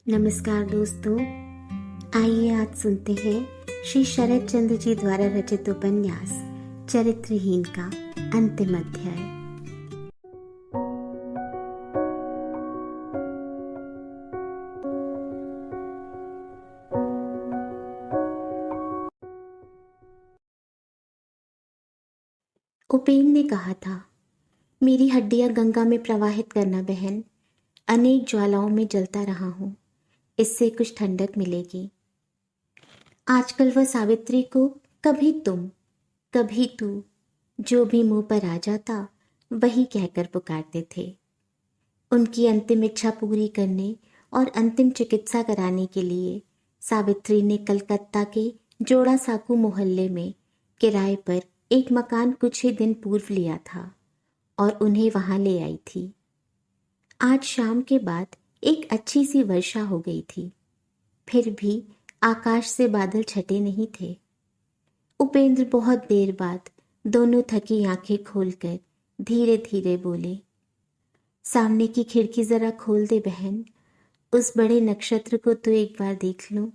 नमस्कार दोस्तों, आइए आज सुनते हैं श्री शरद चंद्र जी द्वारा रचित उपन्यास चरित्रहीन का अंतिम अध्याय। उपेंद्र ने कहा था, मेरी हड्डियां गंगा में प्रवाहित करना बहन। अनेक ज्वालाओं में जलता रहा हूं, इससे कुछ ठंडक मिलेगी। आजकल वह सावित्री को कभी तुम कभी तू, जो भी मुंह पर आ जाता वही कहकर पुकारते थे। उनकी अंतिम इच्छा पूरी करने और अंतिम चिकित्सा कराने के लिए सावित्री ने कलकत्ता के जोड़ा साकू मोहल्ले में किराए पर एक मकान कुछ ही दिन पूर्व लिया था और उन्हें वहां ले आई थी। आज शाम के बाद एक अच्छी सी वर्षा हो गई थी, फिर भी आकाश से बादल छटे नहीं थे। उपेंद्र बहुत देर बाद दोनों थकी आंखें खोलकर धीरे धीरे बोले, सामने की खिड़की जरा खोल दे बहन, उस बड़े नक्षत्र को तो एक बार देख लो।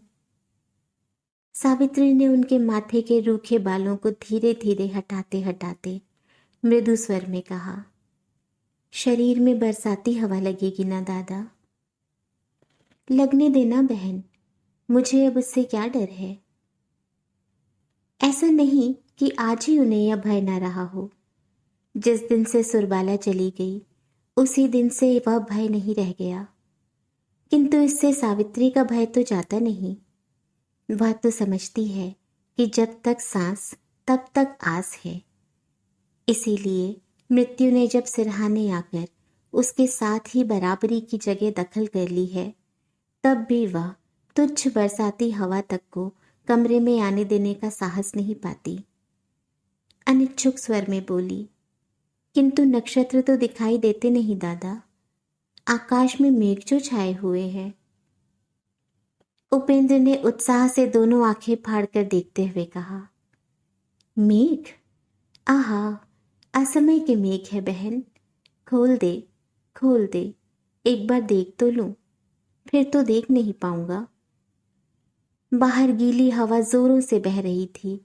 सावित्री ने उनके माथे के रूखे बालों को धीरे धीरे हटाते हटाते मृदु स्वर में कहा, शरीर में बरसाती हवा लगेगी ना दादा। लगने देना बहन, मुझे अब उससे क्या डर है। ऐसा नहीं कि आज ही उन्हें यह भय न रहा हो। जिस दिन से सुरबाला चली गई उसी दिन से वह भय नहीं रह गया, किंतु इससे सावित्री का भय तो जाता नहीं। वह तो समझती है कि जब तक सांस तब तक आस है। इसीलिए मृत्यु ने जब सिरहाने आकर उसके साथ ही बराबरी की जगह दखल कर ली है, तब भी वह तुच्छ बरसाती हवा तक को कमरे में आने देने का साहस नहीं पाती। अनिच्छुक स्वर में बोली, किंतु नक्षत्र तो दिखाई देते नहीं दादा, आकाश में मेघ जो छाए हुए हैं। उपेंद्र ने उत्साह से दोनों आंखें फाड़कर देखते हुए कहा, मेघ? आहा, असमय के मेघ है बहन। खोल दे खोल दे, एक बार देख तो लूं, फिर तो देख नहीं पाऊंगा। बाहर गीली हवा जोरों से बह रही थी।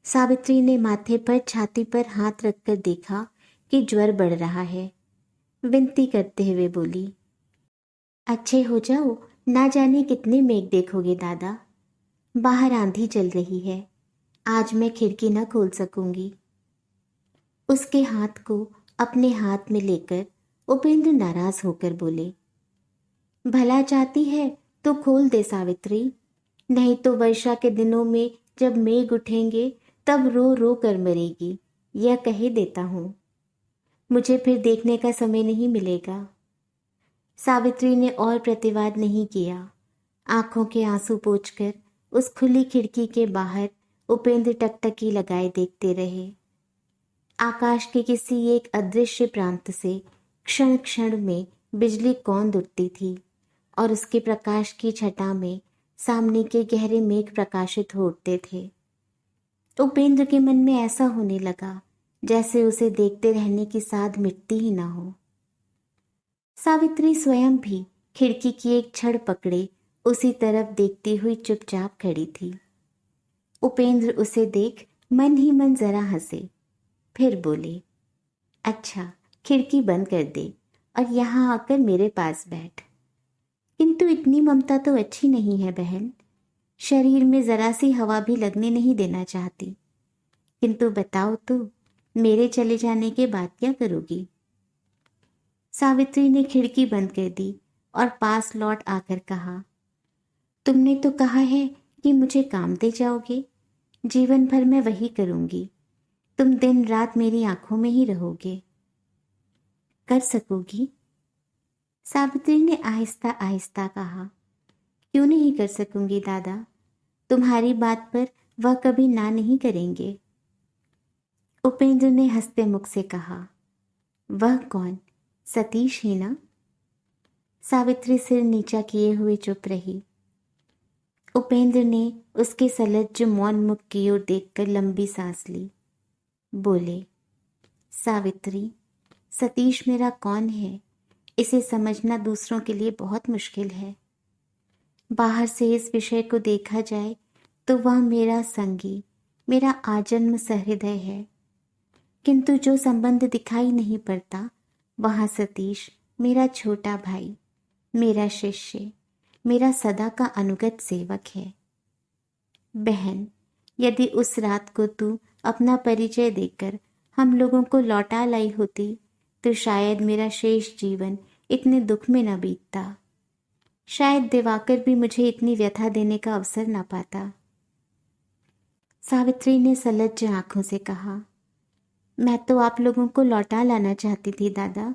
सावित्री ने माथे पर छाती पर हाथ रखकर देखा कि ज्वर बढ़ रहा है। विनती करते हुए बोली, अच्छे हो जाओ, ना जाने कितने मेघ देखोगे दादा। बाहर आंधी चल रही है, आज मैं खिड़की न खोल सकूंगी। उसके हाथ को अपने हाथ में लेकर उपेंद्र नाराज होकर बोले, भला चाहती है तो खोल दे सावित्री, नहीं तो वर्षा के दिनों में जब मेघ उठेंगे तब रो रो कर मरेगी, यह कह देता हूं। मुझे फिर देखने का समय नहीं मिलेगा। सावित्री ने और प्रतिवाद नहीं किया। आंखों के आंसू पोंछकर उस खुली खिड़की के बाहर उपेंद्र टकटकी लगाए देखते रहे। आकाश के किसी एक अदृश्य प्रांत से क्षण क्षण में बिजली कौंध उठती थी और उसके प्रकाश की छटा में सामने के गहरे मेघ प्रकाशित हो उठते थे। उपेंद्र के मन में ऐसा होने लगा जैसे उसे देखते रहने की साध मिटती ही ना हो। सावित्री स्वयं भी खिड़की की एक छड़ पकड़े उसी तरफ देखती हुई चुपचाप खड़ी थी। उपेंद्र उसे देख मन ही मन जरा हंसे, फिर बोले, अच्छा खिड़की बंद कर दे और यहाँ आकर मेरे पास बैठ। किंतु इतनी ममता तो अच्छी नहीं है बहन, शरीर में जरा सी हवा भी लगने नहीं देना चाहती। किंतु बताओ तो, मेरे चले जाने के बाद क्या करोगी। सावित्री ने खिड़की बंद कर दी और पास लौट आकर कहा, तुमने तो कहा है कि मुझे काम दे जाओगे, जीवन भर मैं वही करूंगी। तुम दिन रात मेरी आंखों में ही रहोगे। कर सकोगी? सावित्री ने आहिस्ता आहिस्ता कहा, क्यों नहीं कर सकूंगी दादा, तुम्हारी बात पर वह कभी ना नहीं करेंगे। उपेंद्र ने हंसते मुख से कहा, वह कौन, सतीश ही ना। सावित्री सिर नीचा किए हुए चुप रही। उपेंद्र ने उसके सलज्ज मौन मुख की ओर देखकर लंबी सांस ली। बोले, सावित्री, सतीश मेरा कौन है इसे समझना दूसरों के लिए बहुत मुश्किल है। बाहर से इस विषय को देखा जाए तो वह मेरा संगी, मेरा आजन्म सहृदय है, किंतु जो संबंध दिखाई नहीं पड़ता वहाँ सतीश मेरा छोटा भाई, मेरा शिष्य, मेरा सदा का अनुगत सेवक है। बहन, यदि उस रात को तू अपना परिचय देकर हम लोगों को लौटा लाई होती तो शायद मेरा शेष जीवन इतने दुख में न बीतता। शायद दिवाकर भी मुझे इतनी व्यथा देने का अवसर न पाता। सावित्री ने सलज्ज आंखों से कहा, मैं तो आप लोगों को लौटा लाना चाहती थी दादा,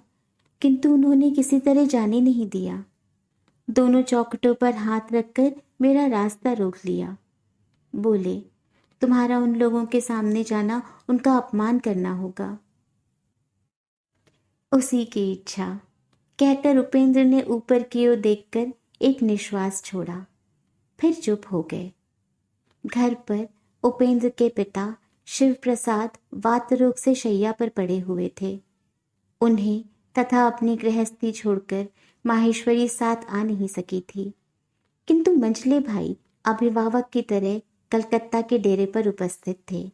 किंतु उन्होंने किसी तरह जाने नहीं दिया। दोनों चौखटों पर हाथ रखकर मेरा रास्ता रोक लिया। बोले, तुम्हारा उन लोगों के सामने जाना उनका अपमान करना होगा। उसी की इच्छा, कहकर उपेंद्र ने ऊपर की ओर देखकर एक निश्वास छोड़ा, फिर चुप हो गए। घर पर उपेंद्र के पिता शिव प्रसाद वात रोग से शैया पर पड़े हुए थे। उन्हें तथा अपनी गृहस्थी छोड़कर माहेश्वरी साथ आ नहीं सकी थी, किंतु मंझले भाई अभिभावक की तरह कलकत्ता के डेरे पर उपस्थित थे।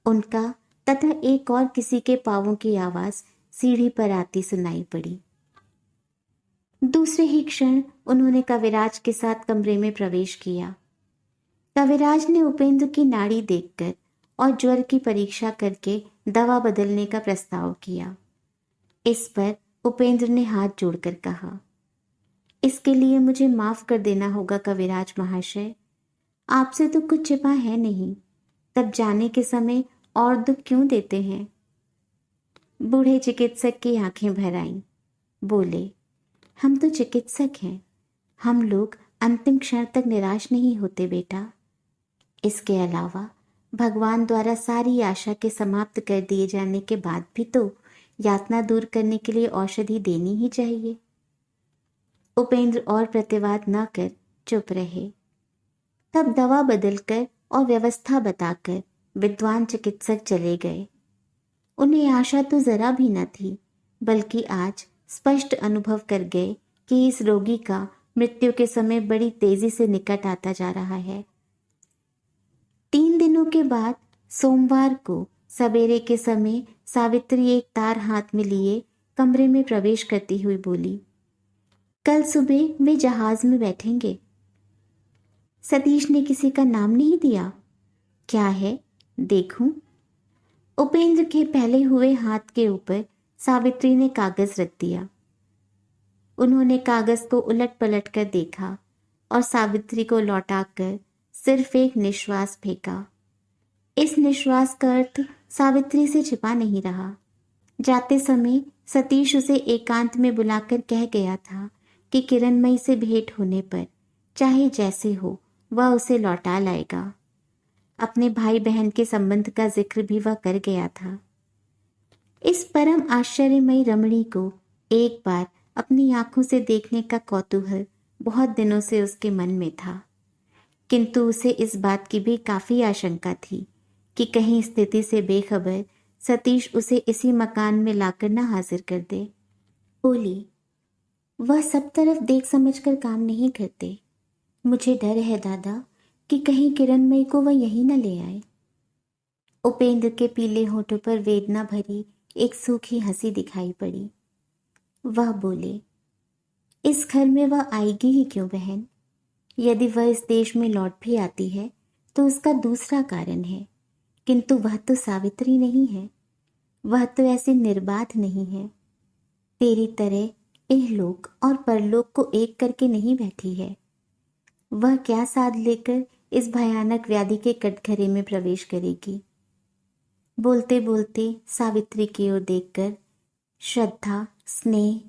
उनका तथा एक और किसी के पांवों की आवाज सीढ़ी पर आती सुनाई पड़ी। दूसरे ही क्षण उन्होंने कविराज के साथ कमरे में प्रवेश किया। कविराज ने उपेंद्र की नाड़ी देखकर और ज्वर की परीक्षा करके दवा बदलने का प्रस्ताव किया। इस पर उपेंद्र ने हाथ जोड़कर कहा, इसके लिए मुझे माफ कर देना होगा कविराज महाशय, आपसे तो कुछ छिपा है नहीं, तब जाने के समय और दुख क्यों देते हैं। बूढ़े चिकित्सक की आंखें भर आईं। बोले, हम तो चिकित्सक हैं, हम लोग अंतिम क्षण तक निराश नहीं होते बेटा। इसके अलावा भगवान द्वारा सारी आशा के समाप्त कर दिए जाने के बाद भी तो यातना दूर करने के लिए औषधि देनी ही चाहिए। उपेंद्र और प्रतिवाद न कर चुप रहे। तब दवा बदलकर और व्यवस्था बताकर विद्वान चिकित्सक चले गए। उन्हें आशा तो जरा भी न थी, बल्कि आज स्पष्ट अनुभव कर गए कि इस रोगी का मृत्यु के समय बड़ी तेजी से निकट आता जा रहा है। 3 दिनों के बाद सोमवार को सवेरे के समय सावित्री एक तार हाथ में लिए कमरे में प्रवेश करती हुई बोली, कल सुबह वे जहाज में बैठेंगे। सतीश ने किसी का नाम नहीं दिया। क्या है, देखूं? उपेंद्र के फैले हुए हाथ के ऊपर सावित्री ने कागज रख दिया। उन्होंने कागज को उलट पलट कर देखा और सावित्री को लौटाकर सिर्फ एक निश्वास फेंका। इस निश्वास का अर्थ सावित्री से छिपा नहीं रहा। जाते समय सतीश उसे एकांत में बुलाकर कह गया था कि किरणमयी से भेंट होने पर चाहे जैसे हो वह उसे लौटा लाएगा। अपने भाई बहन के संबंध का जिक्र भी वह कर गया था। इस परम आश्चर्यमयी रमणी को एक बार अपनी आंखों से देखने का कौतूहल बहुत दिनों से उसके मन में था, किंतु उसे इस बात की भी काफी आशंका थी कि कहीं स्थिति से बेखबर सतीश उसे इसी मकान में लाकर न हाजिर कर दे। बोली, वह सब तरफ देख समझकर काम नहीं करते। मुझे डर है दादा कि कहीं किरणमयी को वह यहीं न ले आए। उपेंद्र के पीले होठों पर वेदना भरी एक सूखी हंसी दिखाई पड़ी। वह बोले, इस घर में वह आएगी ही क्यों बहन? यदि वह इस देश में लौट भी आती है तो उसका दूसरा कारण है, किंतु वह तो सावित्री नहीं है। वह तो ऐसी निर्बाध नहीं है। तेरी तरह इहलोक और परलोक को एक करके नहीं बैठी है। वह क्या साध लेकर इस भयानक व्याधि के कटघरे में प्रवेश करेगी। बोलते बोलते सावित्री की ओर देखकर श्रद्धा, स्नेह,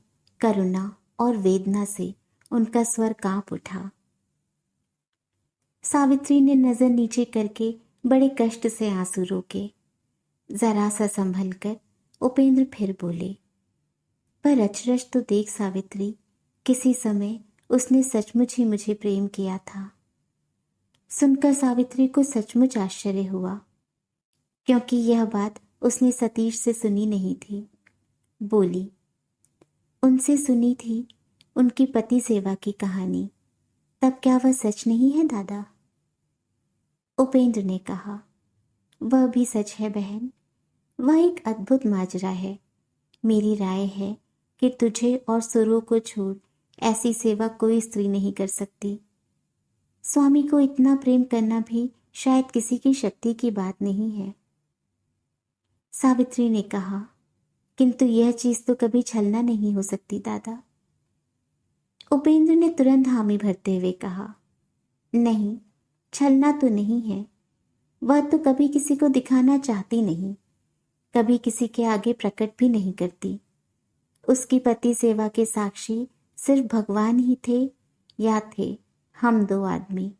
करुणा और वेदना से उनका स्वर कांप उठा। सावित्री ने नजर नीचे करके बड़े कष्ट से आंसू रोके। जरा सा संभल कर उपेंद्र फिर बोले, पर अचरज तो देख सावित्री, किसी समय उसने सचमुच ही मुझे प्रेम किया था। सुनकर सावित्री को सचमुच आश्चर्य हुआ, क्योंकि यह बात उसने सतीश से सुनी नहीं थी। बोली, उनसे सुनी थी उनकी पति सेवा की कहानी, तब क्या वह सच नहीं है दादा? उपेंद्र ने कहा, वह भी सच है बहन। वह एक अद्भुत माजरा है। मेरी राय है कि तुझे और सुरु को छोड़ ऐसी सेवा कोई स्त्री नहीं कर सकती। स्वामी को इतना प्रेम करना भी शायद किसी की शक्ति की बात नहीं है। सावित्री ने कहा, किंतु यह चीज तो कभी छलना नहीं हो सकती दादा। उपेंद्र ने तुरंत हामी भरते हुए कहा, नहीं, छलना तो नहीं है। वह तो कभी किसी को दिखाना चाहती नहीं, कभी किसी के आगे प्रकट भी नहीं करती। उसकी पति सेवा के साक्षी सिर्फ भगवान ही थे या थे हम दो आदमी,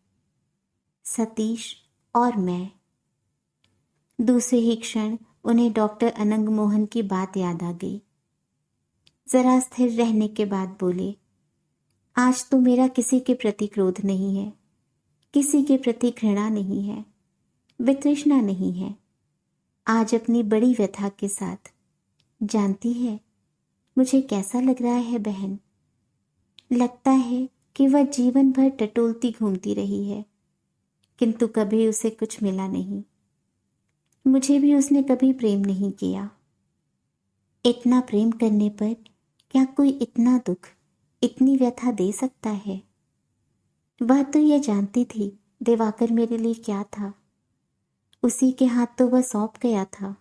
सतीश और मैं। दूसरे ही क्षण उन्हें डॉक्टर अनंग मोहन की बात याद आ गई। जरा स्थिर रहने के बाद बोले, आज तो मेरा किसी के प्रति क्रोध नहीं है, किसी के प्रति घृणा नहीं है, वितृष्णा नहीं है। आज अपनी बड़ी व्यथा के साथ। जानती है मुझे कैसा लग रहा है बहन? लगता है कि वह जीवन भर टटोलती घूमती रही है, किंतु कभी उसे कुछ मिला नहीं। मुझे भी उसने कभी प्रेम नहीं किया। इतना प्रेम करने पर क्या कोई इतना दुख, इतनी व्यथा दे सकता है? वह तो यह जानती थी दिवाकर मेरे लिए क्या था। उसी के हाथ तो वह सौंप गया था।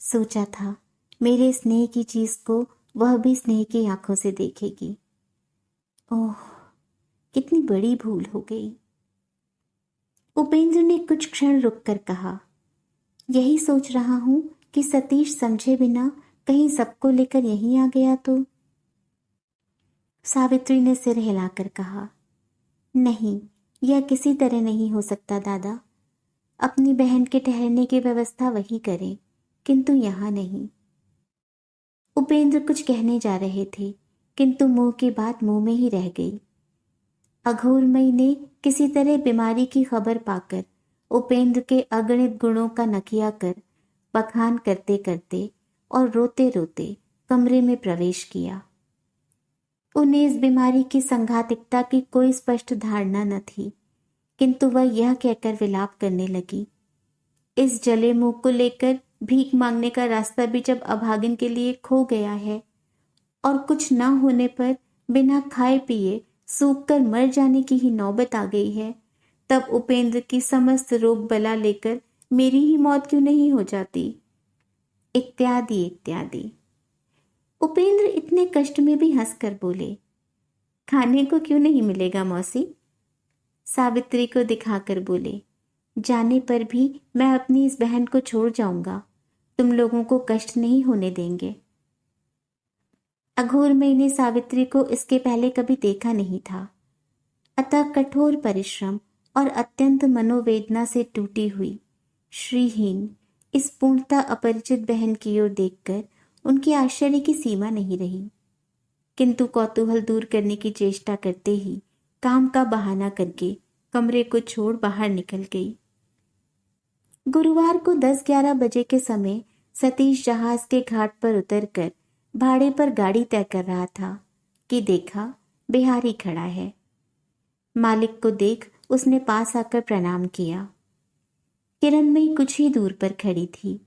सोचा था मेरे स्नेह की चीज को वह भी स्नेह की आंखों से देखेगी। ओह, कितनी बड़ी भूल हो गई। उपेंद्र ने कुछ क्षण रुककर कहा, यही सोच रहा हूं कि सतीश समझे बिना कहीं सबको लेकर यहीं आ गया तो। सावित्री ने सिर हिलाकर कहा, नहीं, यह किसी तरह नहीं हो सकता दादा। अपनी बहन के ठहरने की व्यवस्था वही करें, किंतु यहां नहीं। उपेंद्र कुछ कहने जा रहे थे, किंतु मुंह की बात मुंह में ही रह गई। अघोरमयी ने किसी तरह बीमारी की खबर पाकर उपेंद्र के अगणित गुणों का नकिया कर बखान करते करते और रोते रोते कमरे में प्रवेश किया। उन्हें इस बीमारी की संघातिकता की कोई स्पष्ट धारणा न थी, किंतु वह यह कहकर विलाप करने लगी, इस जले मुंह को लेकर भीख मांगने का रास्ता भी जब अभागिन के लिए खो गया है और कुछ न होने पर बिना खाए पिए सूख कर मर जाने की ही नौबत आ गई है, तब उपेंद्र की समस्त रोग बला लेकर मेरी ही मौत क्यों नहीं हो जाती? इत्यादि इत्यादि। उपेंद्र इतने कष्ट में भी हंसकर बोले, खाने को क्यों नहीं मिलेगा मौसी? सावित्री को दिखाकर बोले, जाने पर भी मैं अपनी इस बहन को छोड़ जाऊंगा, तुम लोगों को कष्ट नहीं होने देंगे। अघोरमयी ने सावित्री को इसके पहले कभी देखा नहीं था, अतः कठोर परिश्रम और अत्यंत मनोवेदना से टूटी हुई, श्रीहीन इस पूर्णतः अपरिचित बहन की ओर देखकर उनके आश्चर्य की सीमा नहीं रही, किंतु कौतूहल दूर करने की चेष्टा करते ही काम का बहाना करके कमरे को छोड़ बाहर निकल गई। गुरुवार को 10-11 बजे के समय सतीश जहाज के घाट पर उतरकर भाड़े पर गाड़ी तय कर रहा था कि देखा बिहारी खड़ा है। मालिक को देख उसने पास आकर प्रणाम किया। किरणमयी कुछ ही दूर पर खड़ी थी।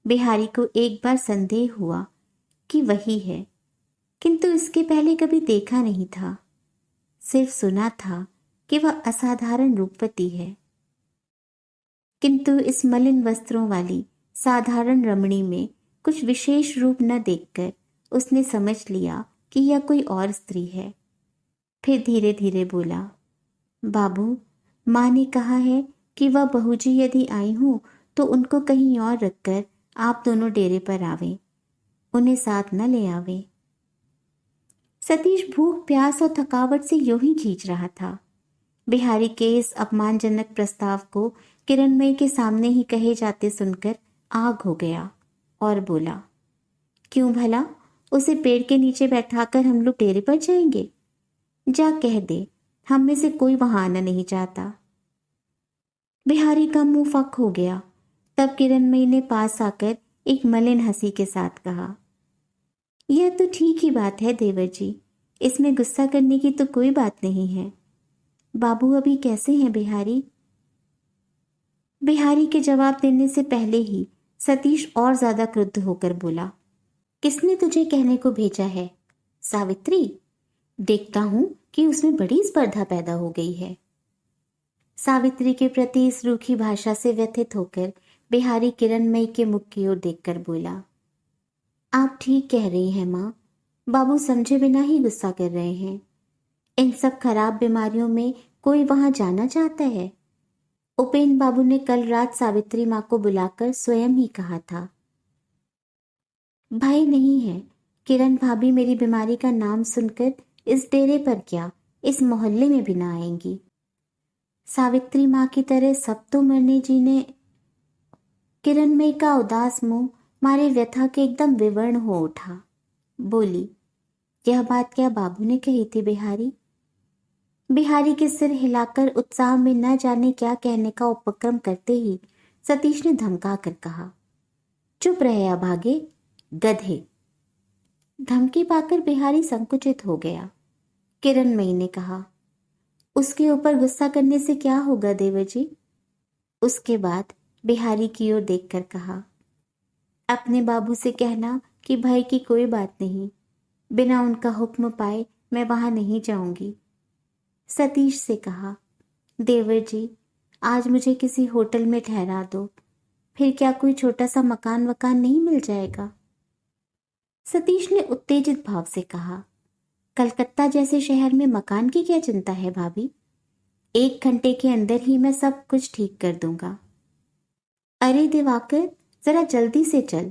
बिहारी को एक बार संदेह हुआ कि वही है, किंतु इसके पहले कभी देखा नहीं था, सिर्फ सुना था कि वह असाधारण रूपवती है। किंतु इस मलिन वस्त्रों वाली साधारण रमणी में कुछ विशेष रूप न देखकर उसने समझ लिया कि यह कोई और स्त्री है। फिर धीरे धीरे बोला, बाबू, माँ ने कहा है कि वह बहूजी यदि आई हो तो उनको कहीं और रखकर आप दोनों डेरे पर आवे, उन्हें साथ न ले आवे। सतीश भूख प्यास और थकावट से यूं ही खींच रहा था। बिहारी के इस अपमानजनक प्रस्ताव को किरणमयी के सामने ही कहे जाते सुनकर आग हो गया और बोला, क्यों भला? उसे पेड़ के नीचे बैठाकर हम लोग डेरे पर जाएंगे? जा कह दे हम में से कोई वहां आना नहीं चाहता। बिहारी का मुंह फक हो गया। तब किरणमयी ने पास आकर एक मलिन हंसी के साथ कहा, यह तो ठीक ही बात है देवर जी, इसमें गुस्सा करने की तो कोई बात नहीं है। बाबू अभी कैसे हैं बिहारी? बिहारी के जवाब देने से पहले ही सतीश और ज्यादा क्रुद्ध होकर बोला, किसने तुझे कहने को भेजा है? सावित्री, देखता हूं कि उसमें बड़ी स्पर्धा पैदा हो गई है। सावित्री के प्रति इस रूखी भाषा से व्यथित होकर बिहारी किरणमयी के मुख की ओर देखकर बोला, आप ठीक कह रही हैं माँ, बाबू समझे बिना ही गुस्सा कर रहे हैं। इन सब खराब बीमारियों में कोई वहां जाना चाहता है? उपेन बाबू ने कल रात सावित्री माँ को बुलाकर स्वयं ही कहा था। भय नहीं है, किरण भाभी मेरी बीमारी का नाम सुनकर इस डेरे पर क्या, इस मोहल्ले में भी ना आएंगी। सावित्री माँ की तरह सब तो मरने जीने। किरणमयी का उदास मुंह मारे व्यथा के एकदम विवर्ण हो उठा। बोली, यह बात क्या बाबू ने कही थी बिहारी? बिहारी के सिर हिलाकर उत्साह में न जाने क्या कहने का उपक्रम करते ही सतीश ने धमका कर कहा, चुप रहे अभागे, गधे। धमकी पाकर बिहारी संकुचित हो गया। किरणमयी ने कहा, उसके ऊपर गुस्सा करने से क्या होगा देवर जी? उसके बाद बिहारी की ओर देखकर कहा, अपने बाबू से कहना कि भय की कोई बात नहीं, बिना उनका हुक्म पाए मैं वहां नहीं जाऊंगी। सतीश से कहा, देवर जी, आज मुझे किसी होटल में ठहरा दो, फिर क्या कोई छोटा सा मकान वकान नहीं मिल जाएगा? सतीश ने उत्तेजित भाव से कहा, कलकत्ता जैसे शहर में मकान की क्या चिंता है भाभी? 1 घंटे के अंदर ही मैं सब कुछ ठीक कर दूंगा। अरे दिवाकर, जरा जल्दी से चल,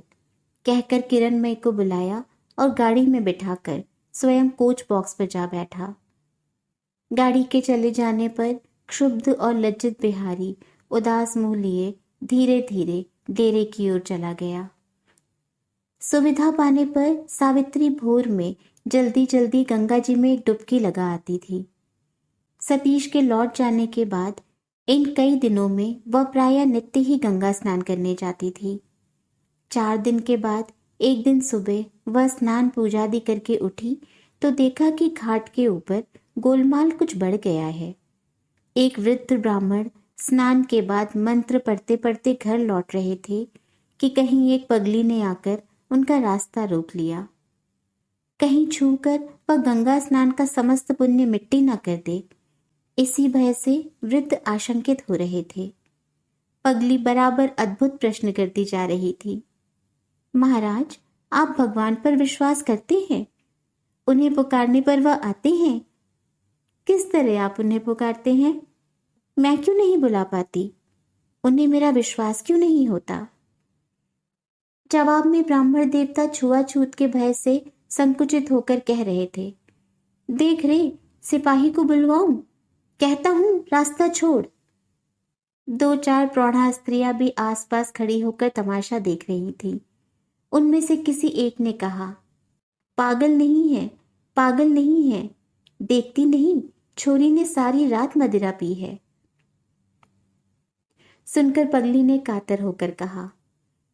कहकर किरणमयी को बुलाया और गाड़ी में बिठाकर स्वयं कोच बॉक्स पर जा बैठा। गाड़ी के चले जाने पर क्षुब्ध और लज्जित बिहारी उदास मुंह लिए धीरे धीरे डेरे की ओर चला गया। सुविधा पाने पर सावित्री भोर में जल्दी जल्दी गंगा जी में एक डुबकी लगा आती थी। सतीश के लौट जाने के बाद इन कई दिनों में वह प्रायः नित्य ही गंगा स्नान करने जाती थी। 4 दिन के बाद एक दिन सुबह वह स्नान पूजादि करके उठी तो देखा कि घाट के ऊपर गोलमाल कुछ बढ़ गया है। एक वृद्ध ब्राह्मण स्नान के बाद मंत्र पढ़ते पढ़ते घर लौट रहे थे कि कहीं एक पगली ने आकर उनका रास्ता रोक लिया। कहीं छूकर वह गंगा स्नान का समस्त पुण्य मिट्टी न कर दे, इसी भय से वृद्ध आशंकित हो रहे थे। पगली बराबर अद्भुत प्रश्न करती जा रही थी, महाराज, आप भगवान पर विश्वास करते हैं? उन्हें पुकारने पर वह आते हैं? किस तरह आप उन्हें पुकारते हैं? मैं क्यों नहीं बुला पाती? उन्हें मेरा विश्वास क्यों नहीं होता? जवाब में ब्राह्मण देवता छुआछूत के भय से संकुचित होकर कह रहे थे, देख रे, सिपाही को बुलवाऊं? कहता हूं रास्ता छोड़। 2-4 प्रौढ़ा स्त्रियां भी आसपास खड़ी होकर तमाशा देख रही थी। उनमें से किसी एक ने कहा, पागल नहीं है, पागल नहीं है, देखती नहीं, छोरी ने सारी रात मदिरा पी है। सुनकर पगली ने कातर होकर कहा,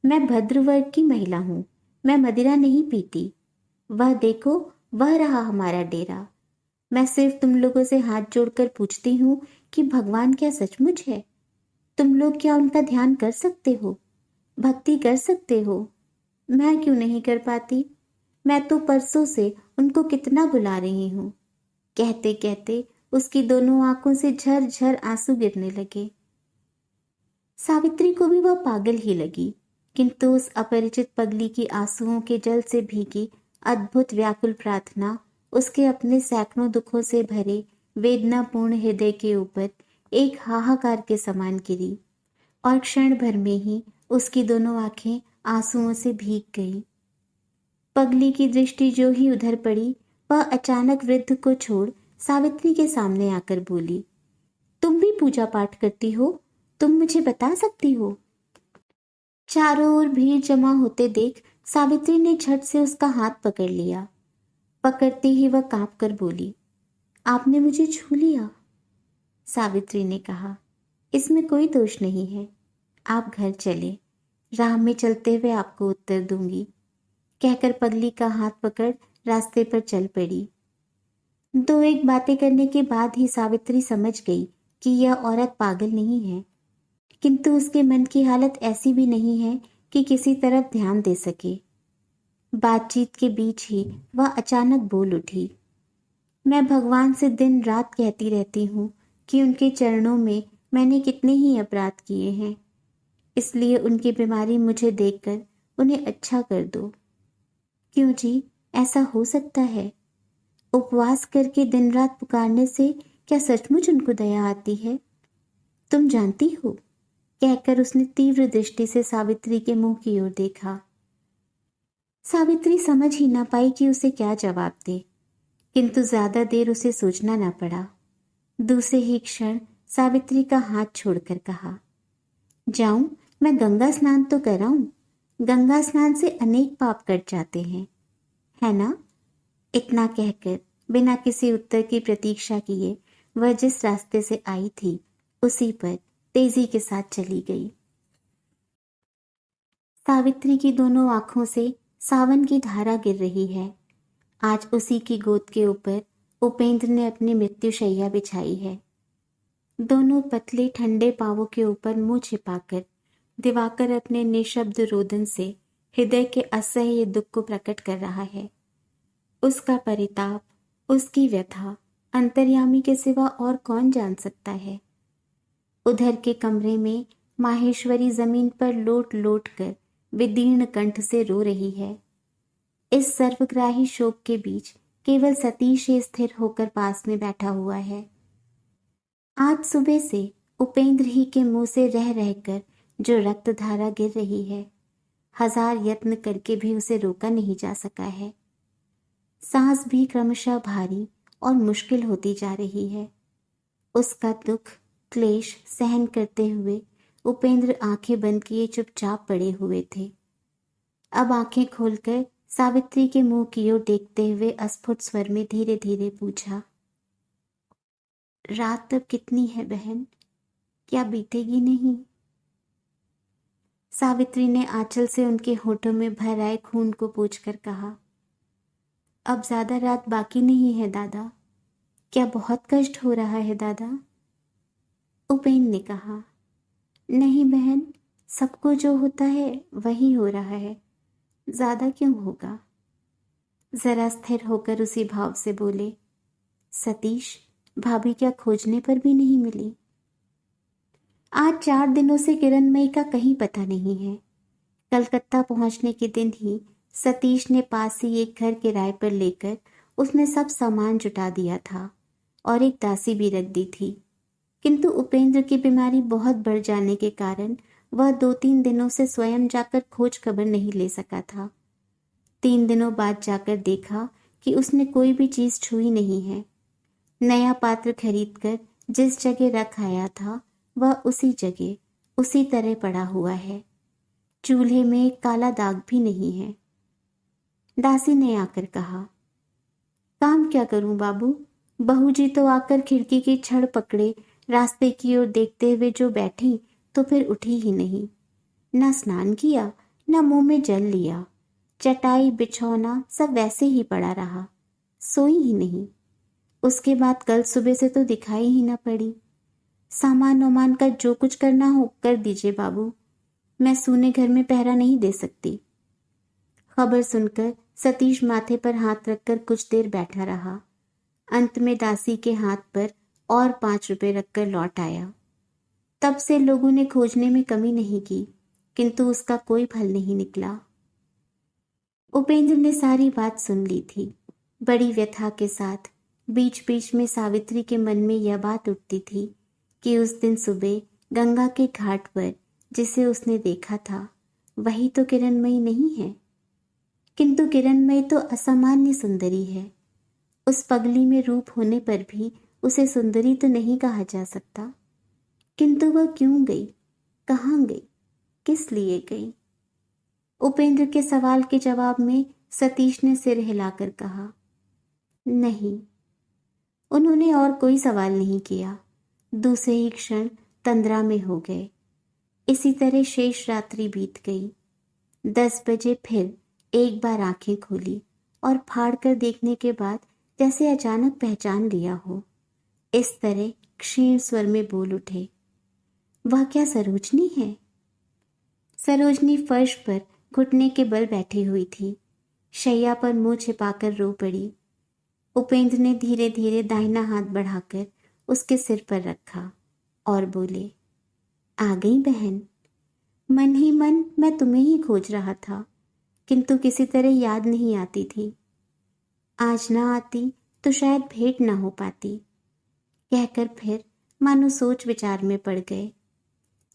मैं भद्र वर्ग की महिला हूं, मैं मदिरा नहीं पीती। वह देखो, वह रहा हमारा डेरा। मैं सिर्फ तुम लोगों से हाथ जोड़कर पूछती हूं कि भगवान क्या सचमुच है? तुम लोग क्या उनका ध्यान कर सकते हो, भक्ति कर सकते हो? मैं क्यों नहीं कर पाती? मैं तो परसों से उनको कितना बुला रही हूं। कहते कहते उसकी दोनों आंखों से झरझर आंसू गिरने लगे। सावित्री को भी वह पागल ही लगी, किंतु उस अपरिचित पगली की आंसुओं के जल से भीगी अद्भुत व्याकुल प्रार्थना उसके अपने सैकड़ों दुखों से भरे वेदनापूर्ण हृदय के ऊपर एक हाहाकार के समान गिरी और क्षण भर में ही उसकी दोनों आंखें आंसुओं से भीग गई। पगली की दृष्टि जो ही उधर पड़ी, वह अचानक वृद्ध को छोड़ सावित्री के सामने आकर बोली, तुम भी पूजा पाठ करती हो? तुम मुझे बता सकती हो? चारों ओर भीड़ जमा होते देख सावित्री ने झट से उसका हाथ पकड़ लिया। पकड़ते ही वह कांप कर बोली, आपने मुझे छू लिया। सावित्री ने कहा, इसमें कोई दोष नहीं है, आप घर चले, राह में चलते हुए आपको उत्तर दूंगी। कहकर पगली का हाथ पकड़ रास्ते पर चल पड़ी। दो एक बातें करने के बाद ही सावित्री समझ गई कि यह औरत पागल नहीं है, किंतु उसके मन की हालत ऐसी भी नहीं है कि किसी तरफ ध्यान दे सके। बातचीत के बीच ही वह अचानक बोल उठी, मैं भगवान से दिन रात कहती रहती हूँ कि उनके चरणों में मैंने कितने ही अपराध किए हैं, इसलिए उनकी बीमारी मुझे देखकर उन्हें अच्छा कर दो। क्यों जी, ऐसा हो सकता है? उपवास करके दिन रात पुकारने से क्या सचमुच उनको दया आती है? तुम जानती हो? कहकर उसने तीव्र दृष्टि से सावित्री के मुंह की ओर देखा। सावित्री समझ ही ना पाई कि उसे क्या जवाब दे, किंतु ज्यादा देर उसे सोचना ना पड़ा। दूसरे ही क्षण सावित्री का हाथ छोड़कर कहा, जाऊं, मैं गंगा स्नान तो कराऊं। गंगा स्नान से अनेक पाप कट जाते हैं, है ना? इतना कहकर बिना किसी उत्तर की प्रतीक्षा किए वह जिस रास्ते से आई थी उसी पर तेजी के साथ चली गई। सावित्री की दोनों आंखों से सावन की धारा गिर रही है। आज उसी की गोद के ऊपर उपेंद्र ने अपनी मृत्युशैया बिछाई है। दोनों पतले ठंडे पांवों के ऊपर मुंह छिपाकर दिवाकर अपने निशब्द रोदन से हृदय के असह्य दुख को प्रकट कर रहा है। उसका परिताप, उसकी व्यथा अंतर्यामी के सिवा और कौन जान सकता है। उधर के कमरे में माहेश्वरी जमीन पर लोट लोट कर विदीर्ण कंठ से रो रही है। इस सर्वग्राही शोक के बीच केवल सतीश ही स्थिर होकर पास में बैठा हुआ है। आज सुबह से उपेंद्र ही के मुंह से रह रहकर जो रक्त धारा गिर रही है, हजार यत्न करके भी उसे रोका नहीं जा सका है। सांस भी क्रमशः भारी और मुश्किल होती जा रही है। उसका दुख क्लेश सहन करते हुए उपेंद्र आंखें बंद किए चुपचाप पड़े हुए थे। अब आंखें खोलकर सावित्री के मुंह की ओर देखते हुए अस्फुट स्वर में धीरे धीरे पूछा, रात अब कितनी है बहन? क्या बीतेगी नहीं? सावित्री ने आंचल से उनके होठों में भर आए खून को पोंछकर कहा, अब ज्यादा रात बाकी नहीं है दादा। क्या बहुत कष्ट हो रहा है दादा? उपेंद्र ने कहा, नहीं बहन, सबको जो होता है वही हो रहा है, ज्यादा क्यों होगा? जरा स्थिर होकर उसी भाव से बोले, सतीश, भाभी क्या खोजने पर भी नहीं मिली? आज 4 दिनों से किरणमयी का कहीं पता नहीं है। कलकत्ता पहुंचने के दिन ही सतीश ने पास ही एक घर किराए पर लेकर उसमें सब सामान जुटा दिया था और एक दासी भी रख दी थी, किंतु उपेंद्र की बीमारी बहुत बढ़ जाने के कारण वह 2-3 दिनों से स्वयं जाकर खोज खबर नहीं ले सका था। 3 दिनों बाद जाकर देखा कि उसने कोई भी चीज छुई नहीं है। नया पात्र खरीदकर जिस जगह रख आया था वह उसी जगह उसी तरह पड़ा हुआ है। चूल्हे में एक काला दाग भी नहीं है। दासी ने आकर कहा, काम क्या करूं बाबू? बहू जी तो आकर खिड़की की छड़ पकड़े रास्ते की ओर देखते हुए जो बैठी तो फिर उठी ही नहीं। न स्नान किया, न मुंह में जल लिया। चटाई बिछौना सब वैसे ही पड़ा रहा, सोई ही नहीं। उसके बाद कल सुबह से तो दिखाई ही न पड़ी। सामान वामान का जो कुछ करना हो कर दीजिए बाबू, मैं सूने घर में पहरा नहीं दे सकती। खबर सुनकर सतीश माथे पर हाथ रखकर कुछ देर बैठा रहा। अंत में दासी के हाथ पर और 5 रुपए रखकर लौट आया। तब से लोगों ने खोजने में कमी नहीं की, किंतु उसका कोई फल नहीं निकला। उपेंद्र ने सारी बात सुन ली थी, बड़ी व्यथा के साथ। बीच बीच में सावित्री के मन में यह बात उठती थी कि उस दिन सुबह गंगा के घाट पर जिसे उसने देखा था वही तो किरणमयी नहीं है। किंतु किरणमयी तो असामान्य सुंदरी है। उस पगली में रूप होने पर भी उसे सुंदरी तो नहीं कहा जा सकता। किंतु वह क्यों गई, कहाँ गई, किस लिए गई? उपेंद्र के सवाल के जवाब में सतीश ने सिर हिलाकर कहा, नहीं। उन्होंने और कोई सवाल नहीं किया। दूसरे ही क्षण तंद्रा में हो गए। इसी तरह शेष रात्रि बीत गई। 10 बजे फिर एक बार आंखें खोली और फाड़ कर देखने के बाद जैसे अचानक पहचान लिया हो। इस तरह क्षीण स्वर में बोल उठे, वह क्या सरोजनी है? सरोजनी फर्श पर घुटने के बल बैठी हुई थी, शैया पर मुंह छिपाकर रो पड़ी। उपेंद्र ने धीरे धीरे दाहिना हाथ बढ़ाकर उसके सिर पर रखा और बोले, आ गई बहन। मन ही मन मैं तुम्हें ही खोज रहा था, किंतु किसी तरह याद नहीं आती थी। आज ना आती तो शायद भेंट ना हो पाती, कहकर फिर मानो सोच विचार में पड़ गए।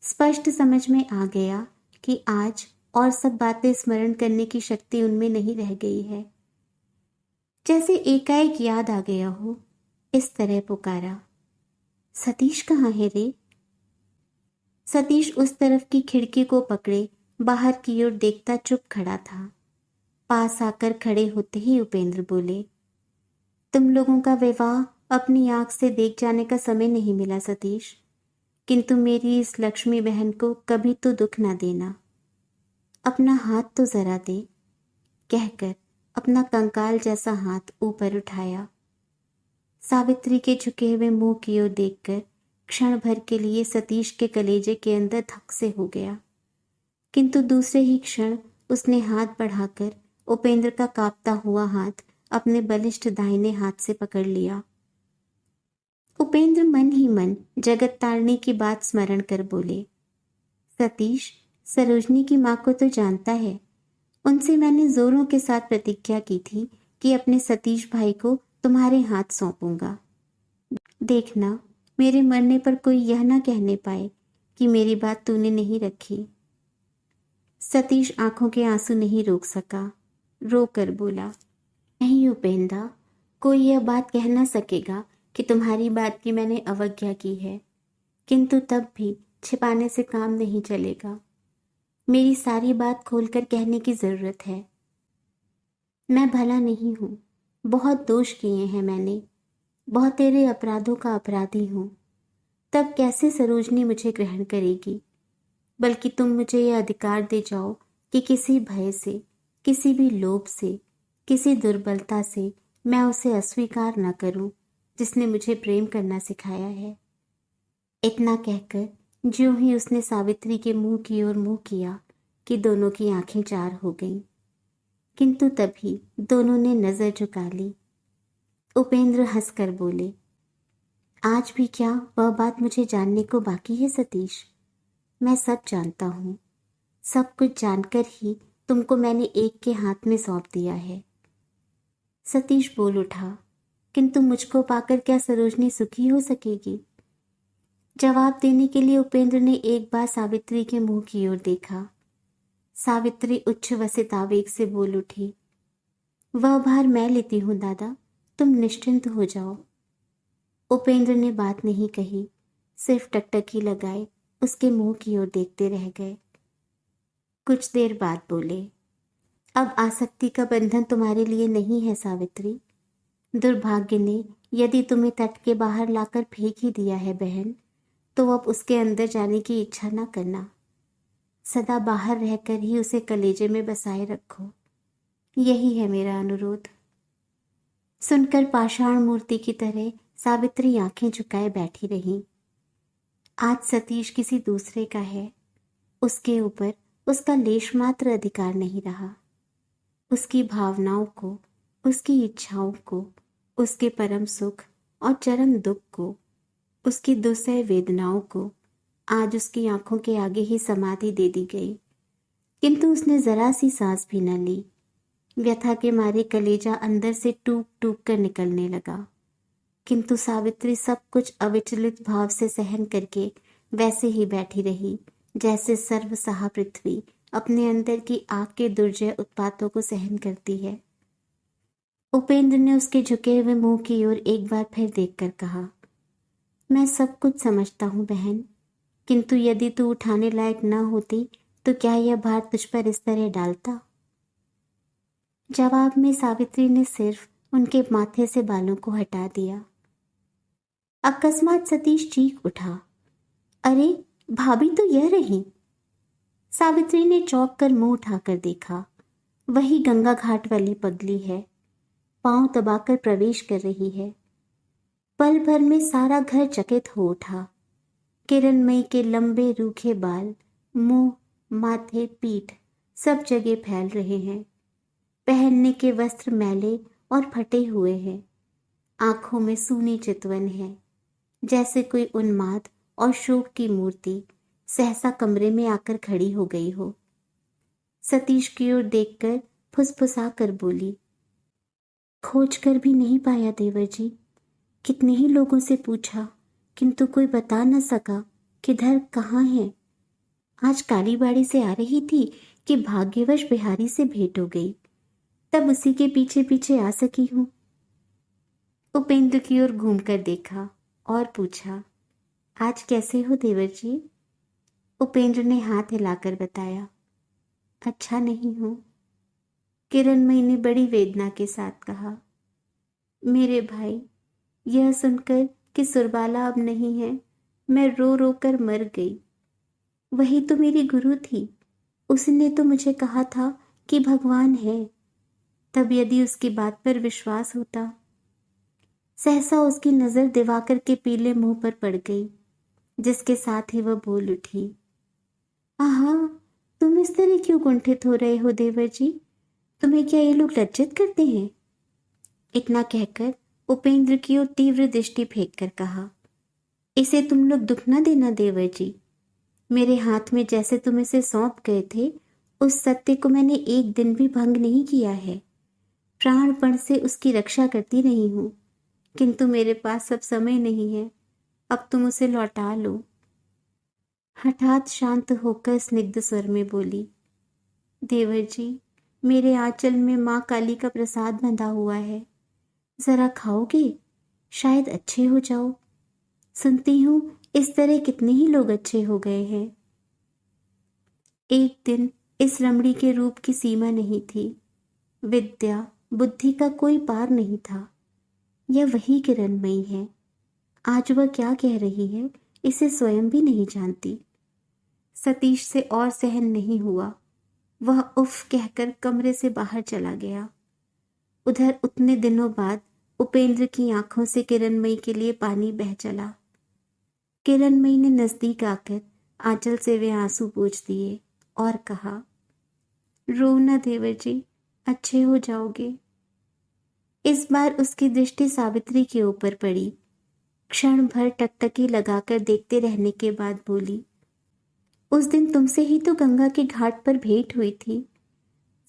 स्पष्ट समझ में आ गया कि आज और सब बातें स्मरण करने की शक्ति उनमें नहीं रह गई है। जैसे एकाएक याद आ गया हो, इस तरह पुकारा, सतीश कहाँ है रे? सतीश उस तरफ की खिड़की को पकड़े बाहर की ओर देखता चुप खड़ा था। पास आकर खड़े होते ही उपेंद्र बोले, तुम लोगों का विवाह अपनी आंख से देख जाने का समय नहीं मिला सतीश, किंतु मेरी इस लक्ष्मी बहन को कभी तो दुख ना देना। अपना हाथ तो जरा दे, कहकर अपना कंकाल जैसा हाथ ऊपर उठाया। सावित्री के झुके हुए मुंह की ओर देखकर क्षण भर के लिए सतीश के कलेजे के अंदर धक से हो गया, किंतु दूसरे ही क्षण उसने हाथ बढ़ाकर उपेंद्र का कांपता हुआ हाथ अपने बलिष्ठ दाहिने हाथ से पकड़ लिया। उपेंद्र मन ही मन जगत तारणी की बात स्मरण कर बोले, सतीश, सरोजनी की माँ को तो जानता है, उनसे मैंने जोरों के साथ प्रतिज्ञा की थी कि अपने सतीश भाई को तुम्हारे हाथ सौंपूंगा। देखना, मेरे मरने पर कोई यह ना कहने पाए कि मेरी बात तूने नहीं रखी। सतीश आंखों के आंसू नहीं रोक सका, रो कर बोला, नहीं उपेंद्र, कोई यह बात कह ना सकेगा कि तुम्हारी बात की मैंने अवज्ञा की है, किंतु तब भी छिपाने से काम नहीं चलेगा। मेरी सारी बात खोलकर कहने की जरूरत है। मैं भला नहीं हूँ, बहुत दोष किए हैं मैंने, बहुत तेरे अपराधों का अपराधी हूँ। तब कैसे सरोजनी मुझे ग्रहण करेगी? बल्कि तुम मुझे यह अधिकार दे जाओ कि किसी भय से, किसी भी लोभ से, किसी दुर्बलता से मैं उसे अस्वीकार न करूं जिसने मुझे प्रेम करना सिखाया है। इतना कहकर ज्यों ही उसने सावित्री के मुंह की ओर मुंह किया कि दोनों की आंखें चार हो गईं, किंतु तभी दोनों ने नजर झुका ली। उपेंद्र हंसकर बोले, आज भी क्या वह बात मुझे जानने को बाकी है सतीश? मैं सब जानता हूँ। सब कुछ जानकर ही तुमको मैंने एक के हाथ में सौंप दिया है। सतीश बोल उठा, किंतु मुझको पाकर क्या सरोजनी सुखी हो सकेगी? जवाब देने के लिए उपेंद्र ने एक बार सावित्री के मुंह की ओर देखा। सावित्री उच्च वसित आवेग से बोल उठी, वह भार मैं लेती हूँ दादा, तुम निश्चिंत हो जाओ। उपेंद्र ने बात नहीं कही, सिर्फ टकटकी लगाए उसके मुंह की ओर देखते रह गए। कुछ देर बाद बोले, अब आसक्ति का बंधन तुम्हारे लिए नहीं है सावित्री। दुर्भाग्य ने यदि तुम्हें तट के बाहर लाकर फेंक ही दिया है बहन, तो अब उसके अंदर जाने की इच्छा न करना। सदा बाहर रहकर ही उसे कलेजे में बसाए रखो, यही है मेरा अनुरोध। सुनकर पाषाण मूर्ति की तरह सावित्री आंखें झुकाए बैठी रही। आज सतीश किसी दूसरे का है, उसके ऊपर उसका लेश मात्र अधिकार नहीं रहा। उसकी भावनाओं को, उसकी इच्छाओं को, उसके परम सुख और चरम दुख को, उसकी दुस्सह वेदनाओं को आज उसकी आंखों के आगे ही समाधि दे दी गई, किंतु उसने जरा सी सांस भी न ली। व्यथा के मारे कलेजा अंदर से टूक टूक कर निकलने लगा, किंतु सावित्री सब कुछ अविचलित भाव से सहन करके वैसे ही बैठी रही जैसे सर्वसहा पृथ्वी अपने अंदर की आग के दुर्जय उत्पातों को सहन करती है। उपेंद्र ने उसके झुके हुए मुंह की ओर एक बार फिर देखकर कहा, मैं सब कुछ समझता हूँ बहन, किंतु यदि तू उठाने लायक न होती तो क्या यह भार तुझ पर इस तरह डालता? जवाब में सावित्री ने सिर्फ उनके माथे से बालों को हटा दिया। अकस्मात सतीश चीख उठा, अरे भाभी तो यह रही। सावित्री ने चौंक कर मुंह उठाकर देखा, वही गंगा घाट वाली पगली है। पांव दबाकर प्रवेश कर रही है। पल भर में सारा घर चकित हो उठा। किरणमयी के लंबे रूखे बाल मुंह, माथे, पीठ सब जगह फैल रहे हैं। पहनने के वस्त्र मैले और फटे हुए हैं। आंखों में सूनी चितवन है, जैसे कोई उन्माद और शोक की मूर्ति सहसा कमरे में आकर खड़ी हो गई हो। सतीश की ओर देखकर फुसफुसा कर बोली, खोज कर भी नहीं पाया देवर जी। कितने ही लोगों से पूछा, किंतु कोई बता न सका किधर कहाँ है। आज कालीबाड़ी से आ रही थी कि भाग्यवश बिहारी से भेंट हो गई, तब उसी के पीछे पीछे आ सकी हूँ। उपेंद्र की ओर घूमकर देखा और पूछा, आज कैसे हो देवर जी? उपेंद्र ने हाथ हिलाकर बताया, अच्छा नहीं हूँ। किरणमयी ने बड़ी वेदना के साथ कहा, मेरे भाई, यह सुनकर कि सुरबाला अब नहीं है, मैं रो रो कर मर गई। वही तो मेरी गुरु थी, उसने तो मुझे कहा था कि भगवान है, तब यदि उसकी बात पर विश्वास होता। सहसा उसकी नजर दिवाकर के पीले मुंह पर पड़ गई, जिसके साथ ही वह बोल उठी, आहा, तुम इस तरह क्यों कुंठित हो रहे हो देवर जी? तुम्हें क्या ये लोग लज्जित करते हैं? इतना कहकर उपेंद्र की ओर तीव्र दृष्टि फेंक कर कहा, इसे तुम लोग दुख न देना देवर जी। मेरे हाथ में जैसे तुम इसे सौंप गए थे, उस सत्य को मैंने एक दिन भी भंग नहीं किया है। प्राणपण से उसकी रक्षा करती रही हूं, किंतु मेरे पास अब समय नहीं है। अब तुम उसे लौटा लो। हठात शांत होकर स्निग्ध स्वर में बोली, देवर जी, मेरे आंचल में माँ काली का प्रसाद बंधा हुआ है, जरा खाओगे? शायद अच्छे हो जाओ। सुनती हूँ इस तरह कितने ही लोग अच्छे हो गए हैं। एक दिन इस रमणी के रूप की सीमा नहीं थी। विद्या बुद्धि का कोई पार नहीं था। यह वही किरणमयी है। आज वह क्या कह रही है, इसे स्वयं भी नहीं जानती। सतीश से और सहन नहीं हुआ। वह उफ कहकर कमरे से बाहर चला गया। उधर उतने दिनों बाद उपेंद्र की आंखों से किरणमयी के लिए पानी बह चला। किरणमयी ने नजदीक आकर आंचल से वे आंसू पोंछ दिए और कहा, रो न देवर जी, अच्छे हो जाओगे। इस बार उसकी दृष्टि सावित्री के ऊपर पड़ी। क्षण भर टकटकी लगाकर देखते रहने के बाद बोली, उस दिन तुमसे ही तो गंगा के घाट पर भेंट हुई थी।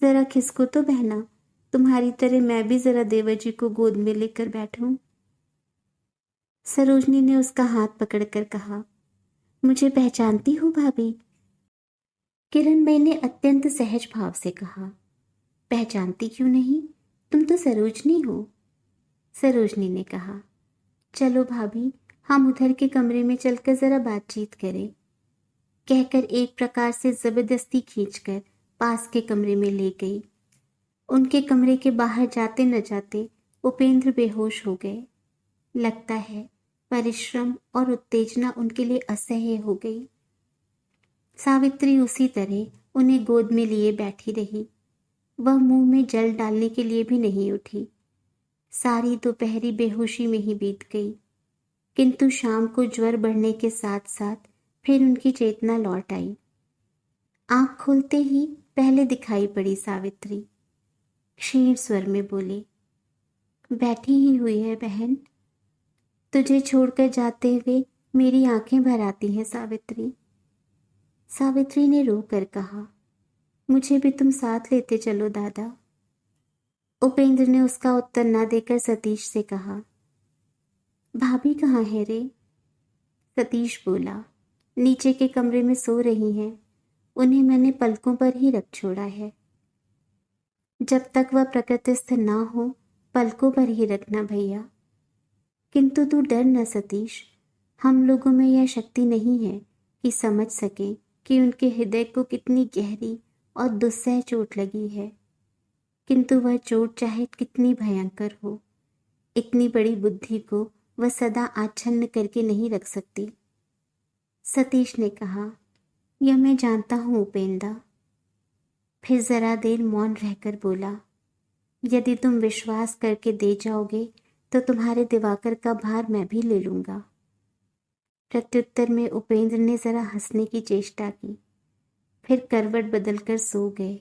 जरा खिसको तो बहना, तुम्हारी तरह मैं भी जरा देवर जी को गोद में लेकर बैठूं। सरोजनी ने उसका हाथ पकड़कर कहा, मुझे पहचानती हो भाभी? किरणमयी ने अत्यंत सहज भाव से कहा, पहचानती क्यों नहीं, तुम तो सरोजनी हो। सरोजनी ने कहा, चलो भाभी, हम उधर के कमरे में चलकर जरा बातचीत करें। कहकर एक प्रकार से जबरदस्ती खींचकर पास के कमरे में ले गई। उनके कमरे के बाहर जाते न जाते उपेंद्र बेहोश हो गए। लगता है परिश्रम और उत्तेजना उनके लिए असह्य हो गई। सावित्री उसी तरह उन्हें गोद में लिए बैठी रही। वह मुंह में जल डालने के लिए भी नहीं उठी। सारी दोपहरी बेहोशी में ही बीत गई, किंतु शाम को ज्वर बढ़ने के साथ साथ फिर उनकी चेतना लौट आई। आंख खोलते ही पहले दिखाई पड़ी सावित्री। क्षीण स्वर में बोली, बैठी ही हुई है बहन। तुझे छोड़कर जाते हुए मेरी आंखें भर आती हैं सावित्री। सावित्री ने रो कर कहा, मुझे भी तुम साथ लेते चलो दादा। उपेंद्र ने उसका उत्तर न देकर सतीश से कहा, भाभी कहाँ है रे? सतीश बोला, नीचे के कमरे में सो रही हैं। उन्हें मैंने पलकों पर ही रख छोड़ा है। जब तक वह प्रकृतिस्थ ना हो, पलकों पर ही रखना भैया। किंतु तू डर न सतीश, हम लोगों में यह शक्ति नहीं है कि समझ सकें कि उनके हृदय को कितनी गहरी और दुस्सह चोट लगी है। किंतु वह चोट चाहे कितनी भयंकर हो, इतनी बड़ी बुद्धि को वह सदा आच्छन्न करके नहीं रख सकती। सतीश ने कहा, यह मैं जानता हूँ उपेंद्र। फिर जरा देर मौन रहकर बोला, यदि तुम विश्वास करके दे जाओगे तो तुम्हारे दिवाकर का भार मैं भी ले लूंगा। प्रत्युत्तर में उपेंद्र ने जरा हंसने की चेष्टा की, फिर करवट बदलकर सो गए।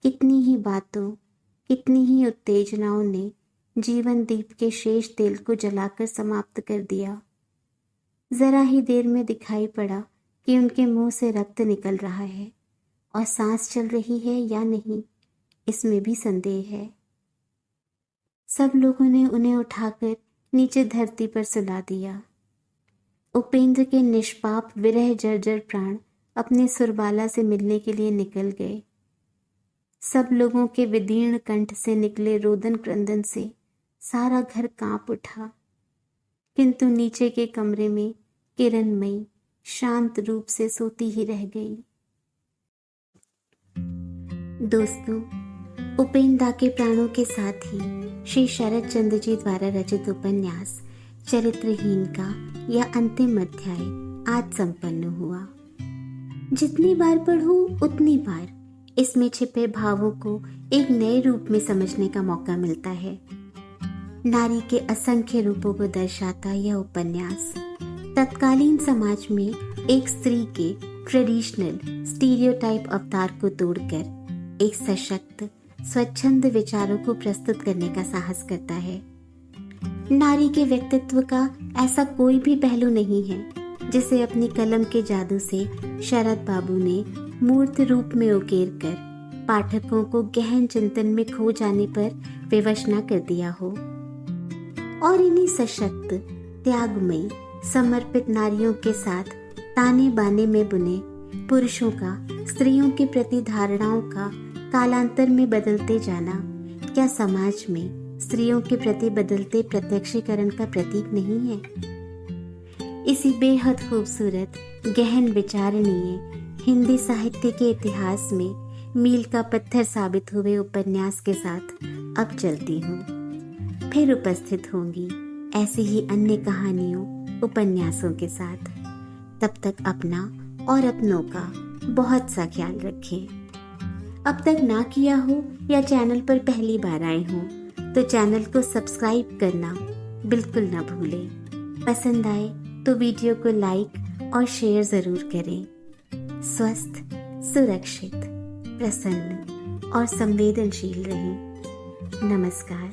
कितनी ही बातों, कितनी ही उत्तेजनाओं ने जीवन दीप के शेष तेल को जलाकर समाप्त कर दिया। जरा ही देर में दिखाई पड़ा कि उनके मुंह से रक्त निकल रहा है और सांस चल रही है या नहीं, इसमें भी संदेह है। सब लोगों ने उन्हें उठाकर नीचे धरती पर सुला दिया। उपेंद्र के निष्पाप विरह जर्जर प्राण अपने सुरबाला से मिलने के लिए निकल गए। सब लोगों के विदीर्ण कंठ से निकले रोदन क्रंदन से सारा घर कांप उठा, किंतु नीचे के कमरे में किरणमयी शांत रूप से सोती ही रह गई। दोस्तों, उपेंद्र के प्राणों के साथ ही श्री शरद चंद्र जी द्वारा रचित उपन्यास चरित्रहीन का यह अंतिम अध्याय आज संपन्न हुआ। जितनी बार पढ़ूं उतनी बार इसमें छिपे भावों को एक नए रूप में समझने का मौका मिलता है। नारी के असंख्य रूपों को दर्शाता यह उपन्यास तत्कालीन समाज में एक स्त्री के ट्रेडिशनल स्टीरियोटाइप अवतार को तोड़कर एक सशक्त स्वच्छंद विचारों को प्रस्तुत करने का साहस करता है। नारी के व्यक्तित्व का ऐसा कोई भी पहलू नहीं है जिसे अपनी कलम के जादू से शरद बाबू ने मूर्त रूप में उकेर कर पाठकों को गहन चिंतन में खो जाने पर विवश न कर दिया हो। और इन्हीं सशक्त, त्यागमयी, समर्पित नारियों के साथ ताने बाने में बुने पुरुषों का स्त्रियों के प्रति धारणाओं का कालांतर में बदलते जाना क्या समाज में स्त्रियों के प्रति बदलते प्रत्यक्षीकरण का प्रतीक नहीं है? इसी बेहद खूबसूरत, गहन विचारणीय हिंदी साहित्य के इतिहास में मील का पत्थर साबित हुए उपन्यास के साथ अब चलती हूँ। फिर उपस्थित होंगी ऐसी ही अन्य कहानियों, उपन्यासों के साथ। तब तक अपना और अपनों का बहुत सा ख्याल रखें। अब तक ना किया हो या चैनल पर पहली बार आए हो तो चैनल को सब्सक्राइब करना बिल्कुल ना भूलें। पसंद आए तो वीडियो को लाइक और शेयर जरूर करें। स्वस्थ, सुरक्षित, प्रसन्न और संवेदनशील रहें। नमस्कार।